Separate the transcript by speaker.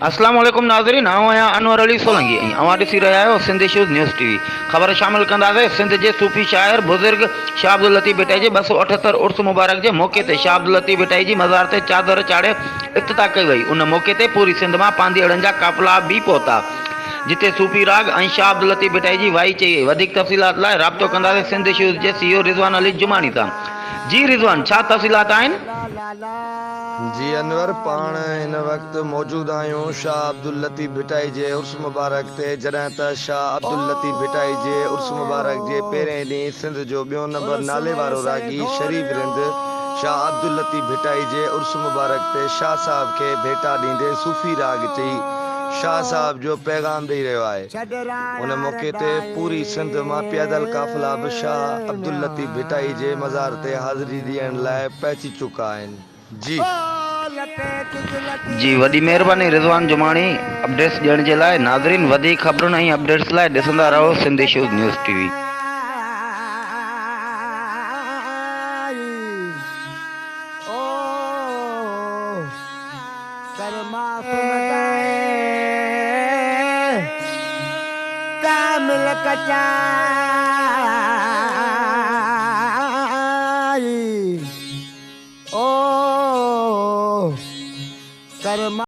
Speaker 1: अस्सलाम वालेकुम नाज़रीन, आऊं आहियां अनवर अली सोलंकी ऐं अवां ॾिसी रहिया आहियो सिंध इश्यूज़ न्यूज़ टीवी। ख़बर शामिल कंदासीं। सिंध जे सूफ़ी शाइर बुज़ुर्ग शाह अब्दुल लतीफ़ भिटाई जे 278 उर्स मुबारक जे मौक़े ते शाह अब्दुल लतीफ़ भिटाई जी मज़ार ते चादर चाढ़े इफ़्तिताह कई वई। उन मौक़े ते पूरी सिंध मां पांधीअड़नि जा काफ़िला बि पहुता, जिते सूफ़ी राग ऐं शाह अब्दुल लतीफ़ भिटाई जी वाई चई वई। वधीक तफ़सीलात लाइ राब्तो कंदासीं सिंध इश्यूज़ जे CEO रिज़वान अली जुमानी सां। जी रिज़वान, छा तफ़सीलात आहिनि?
Speaker 2: जी अनवर, पाण हिन वक़्तु मौजूद आहियूं शाह अब्दुल लतीफ़ भिटाई जे उर्स मुबारक ते, जॾहिं त शाह अब्दुल लतीफ़ भिटाई जे उर्स मुबारक जे पहिरें ॾींहुं सिंध जो ॿियों नंबर नाले वारो रागी शरीफ़ रिंद शाह अब्दुल लतीफ़ भिटाई जे उर्स मुबारक ते शाह साहब खे भेटा ॾींदे सूफ़ी राग चई शाह साहब जो पैगाम ॾेई रहियो आहे। उन मौक़े ते पूरी सिंध मां पैदल काफ़िला बि शाह अब्दुल लतीफ़ भिटाई जे मज़ार ते हाज़िरी ॾियण लाइ पहुची चुका आहिनि। जी
Speaker 1: जी, वॾी महिरबानी रिज़वान जुमानी अपडेट्स ॾियण जे लाइ। नाज़रीन, वधीक ख़बरुनि ऐं अपडेट्स लाइ ॾिसंदा रहो सिंध इश्यूज़ न्यूज़ टीवी।
Speaker 3: कामिल कचा